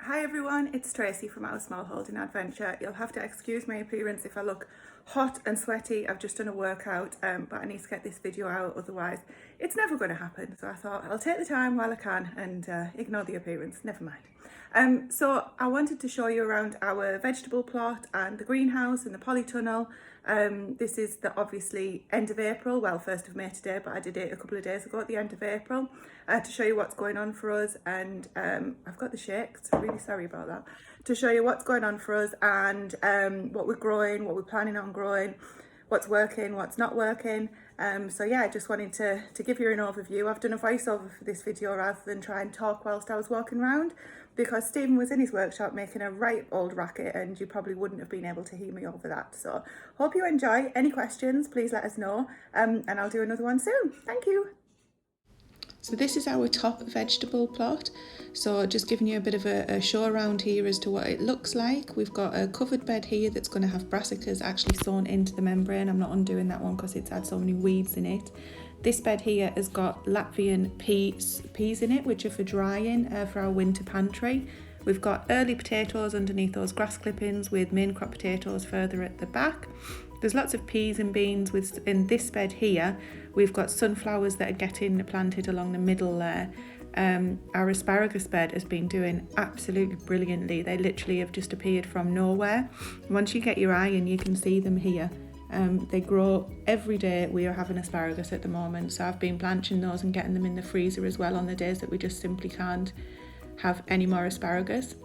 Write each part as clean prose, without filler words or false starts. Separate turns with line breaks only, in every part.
Hi everyone, it's Tracy from our Smallholding Adventure. You'll have to excuse my appearance if I look hot and sweaty. I've just done a workout, but I need to get this video out, otherwise it's never going to happen. So I thought I'll take the time while I can and ignore the appearance, never mind. So I wanted to show you around our vegetable plot and the greenhouse and the polytunnel. This is the obviously end of April, well 1st of May today, but I did it a couple of days ago at the end of April to show you what's going on for us. And I've got the shakes, I'm really sorry about that. To show you what's going on for us and what we're growing, what we're planning on growing, what's working, what's not working. So yeah, I just wanted to give you an overview. I've done a voiceover for this video rather than try and talk whilst I was walking around, because Stephen was in his workshop making a right old racket and you probably wouldn't have been able to hear me over that. So hope you enjoy. Any questions, please let us know, and I'll do another one soon. Thank you. So this is our top vegetable plot. So just giving you a bit of a show around here as to what it looks like. We've got a covered bed here that's going to have brassicas actually sewn into the membrane. I'm not undoing that one because it's had so many weeds in it. This bed here has got Latvian peas in it, which are for drying for our winter pantry. We've got early potatoes underneath those grass clippings with main crop potatoes further at the back. There's lots of peas and beans in this bed here. We've got sunflowers that are getting planted along the middle there. Our asparagus bed has been doing absolutely brilliantly. They literally have just appeared from nowhere. Once you get your eye in, you can see them here. They grow every day. We are having asparagus at the moment, so I've been blanching those and getting them in the freezer as well on the days that we just simply can't have any more asparagus.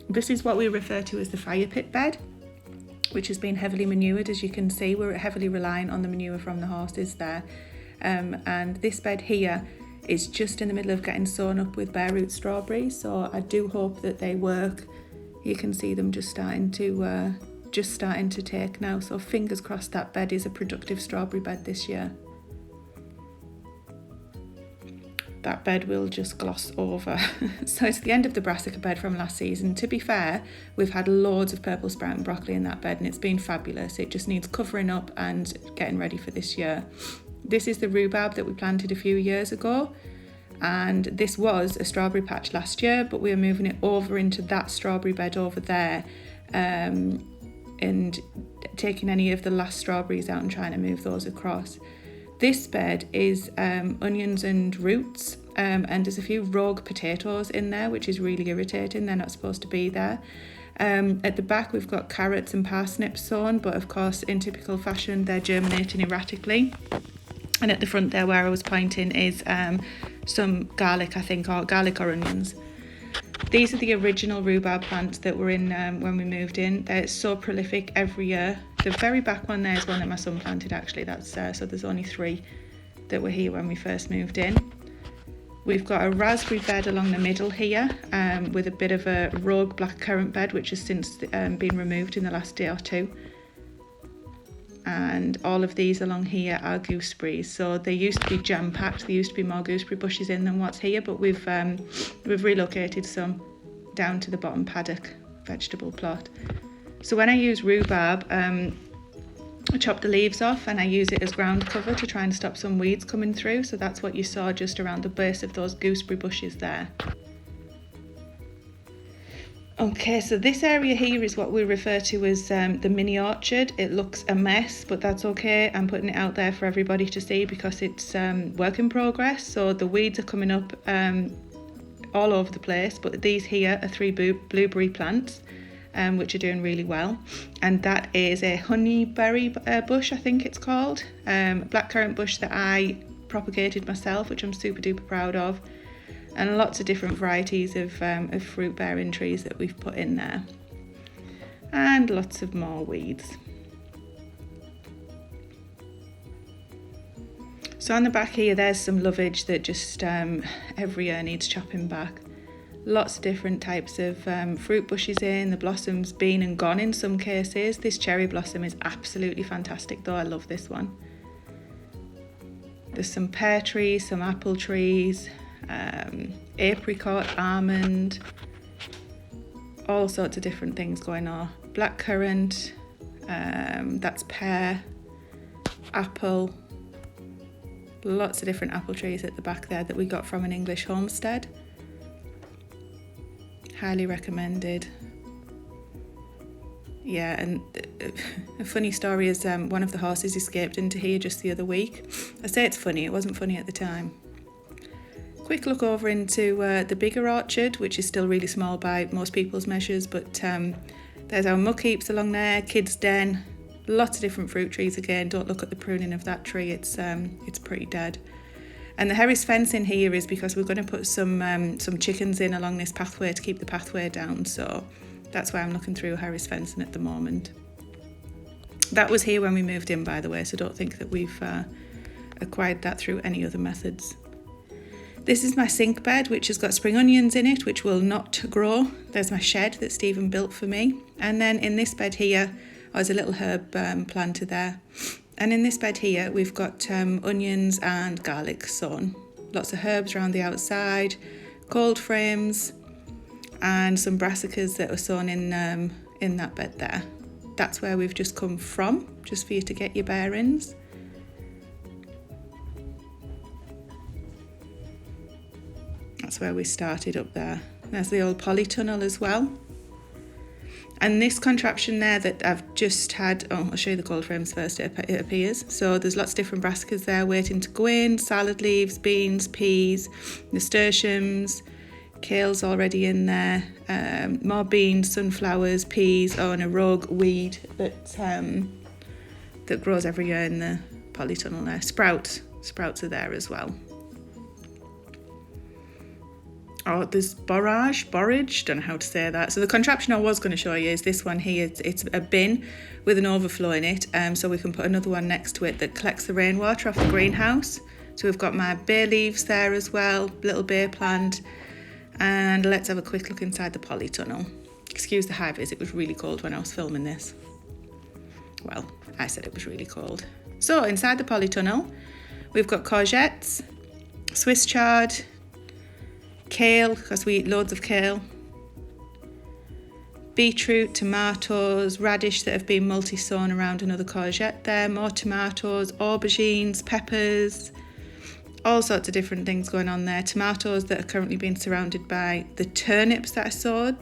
This is what we refer to as the fire pit bed, which has been heavily manured. As you can see, we're heavily reliant on the manure from the horses there. And this bed here is just in the middle of getting sown up with bare root strawberries, so I do hope that they work. You can see them just starting to take now, so fingers crossed that bed is a productive strawberry bed this year. That bed will just gloss over. So it's the end of the brassica bed from last season. To be fair, we've had loads of purple sprouting broccoli in that bed and it's been fabulous. It just needs covering up and getting ready for this year. This is the rhubarb that we planted a few years ago, and this was a strawberry patch last year, but we are moving it over into that strawberry bed over there, and taking any of the last strawberries out and trying to move those across. This bed is onions and roots, and there's a few rogue potatoes in there, which is really irritating. They're not supposed to be there. At the back we've got carrots and parsnips sown, but of course in typical fashion they're germinating erratically. And at the front there where I was pointing is some garlic, I think, or garlic or onions. These are the original rhubarb plants that were in when we moved in. They're so prolific every year. The very back one there is one that my son planted actually. That's so there's only 3 that were here when we first moved in. We've got a raspberry bed along the middle here with a bit of a rogue blackcurrant bed, which has since been removed in the last day or two. And all of these along here are gooseberries. So they used to be jam-packed. There used to be more gooseberry bushes in than what's here, but we've relocated some down to the bottom paddock vegetable plot. So when I use rhubarb, I chop the leaves off and I use it as ground cover to try and stop some weeds coming through. So that's what you saw just around the base of those gooseberry bushes there. Okay, so this area here is what we refer to as the mini orchard. It looks a mess, but that's okay. I'm putting it out there for everybody to see because it's work in progress. So the weeds are coming up all over the place, but these here are 3 blueberry plants, which are doing really well. And that is a honeyberry bush, I think it's called, blackcurrant bush that I propagated myself, which I'm super duper proud of. And lots of different varieties of fruit bearing trees that we've put in there, and lots of more weeds. So on the back here there's some lovage that just every year needs chopping back. Lots of different types of fruit bushes in, the blossoms been and gone in some cases. This cherry blossom is absolutely fantastic though, I love this one. There's some pear trees, some apple trees, apricot, almond, all sorts of different things going on. Blackcurrant, that's pear, apple, lots of different apple trees at the back there that we got from an English homestead. Highly recommended. Yeah, and a funny story is one of the horses escaped into here just the other week. I say it's funny, it wasn't funny at the time. Quick look over into the bigger orchard, which is still really small by most people's measures, but there's our muck heaps along there, kids' den, lots of different fruit trees again. Don't look at the pruning of that tree, it's pretty dead. And the Harris fence in here is because we're going to put some chickens in along this pathway to keep the pathway down, so that's why I'm looking through Harris fencing at the moment. That was here when we moved in, by the way, so don't think that we've acquired that through any other methods. This is my sink bed, which has got spring onions in it, which will not grow. There's my shed that Stephen built for me. And then in this bed here, there's a little herb planter there. And in this bed here, we've got onions and garlic sown. Lots of herbs around the outside, cold frames, and some brassicas that are sown in that bed there. That's where we've just come from, just for you to get your bearings. That's where we started up there. There's the old Polytunnel as well. And this contraption there that I've just had, I'll show you the cold frames first, it appears. So there's lots of different brassicas there waiting to go in, salad leaves, beans, peas, nasturtiums, kale's already in there, more beans, sunflowers, peas, and a rogue weed that grows every year in the Polytunnel there. Sprouts are there as well. Oh, there's borage, don't know how to say that. So the contraption I was going to show you is this one here. It's a bin with an overflow in it, so we can put another one next to it that collects the rainwater off the greenhouse. So we've got my bay leaves there as well, little bay plant. And let's have a quick look inside the Polytunnel. Excuse the high vis, it was really cold when I was filming this. Well, I said it was really cold. So inside the Polytunnel, we've got courgettes, Swiss chard, kale, because we eat loads of kale, beetroot, tomatoes, radish that have been multi-sown around another courgette there, more tomatoes, aubergines, peppers, all sorts of different things going on there. Tomatoes that are currently being surrounded by the turnips that I sowed,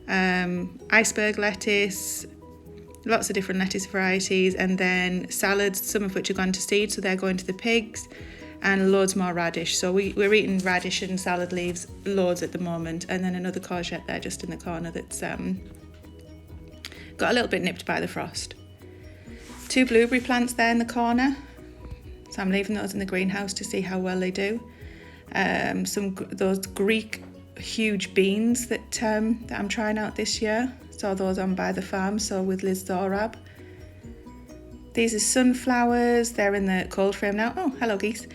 iceberg lettuce, lots of different lettuce varieties, and then salads, some of which are gone to seed, so they're going to the pigs, and loads more radish. So we're eating radish and salad leaves loads at the moment, and then another courgette there just in the corner that's got a little bit nipped by the frost. 2 blueberry plants there in the corner, so I'm leaving those in the greenhouse to see how well they do. Those Greek huge beans that I'm trying out this year. Saw those on By the Farm, so with Liz Zorab. These are sunflowers, they're in the cold frame now. Oh, hello geese.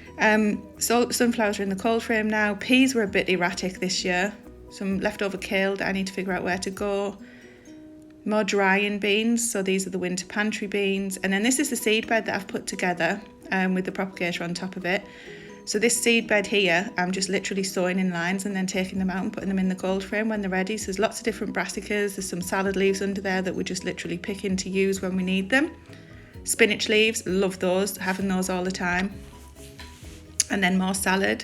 So sunflowers are in the cold frame now. Peas were a bit erratic this year. Some leftover kale that I need to figure out where to go. More drying beans, so these are the winter pantry beans. And then this is the seed bed that I've put together with the propagator on top of it. So this seed bed here, I'm just literally sowing in lines and then taking them out and putting them in the cold frame when they're ready. So there's lots of different brassicas, there's some salad leaves under there that we're just literally picking to use when we need them. Spinach leaves, love those, having those all the time. And then more salad,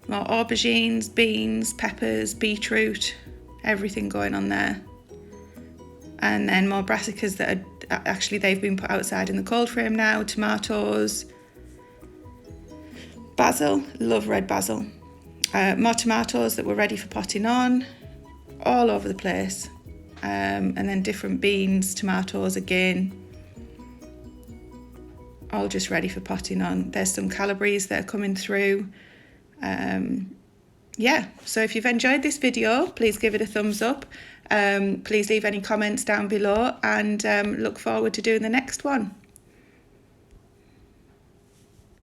more aubergines, beans, peppers, beetroot, everything going on there. And then more brassicas that are actually, they've been put outside in the cold frame now. Tomatoes, basil, love red basil. More tomatoes that were ready for potting on, all over the place. And then different beans, tomatoes again, all just ready for potting on. There's some Calabres that are coming through. Yeah, so if you've enjoyed this video, please give it a thumbs up. Please leave any comments down below, and look forward to doing the next one.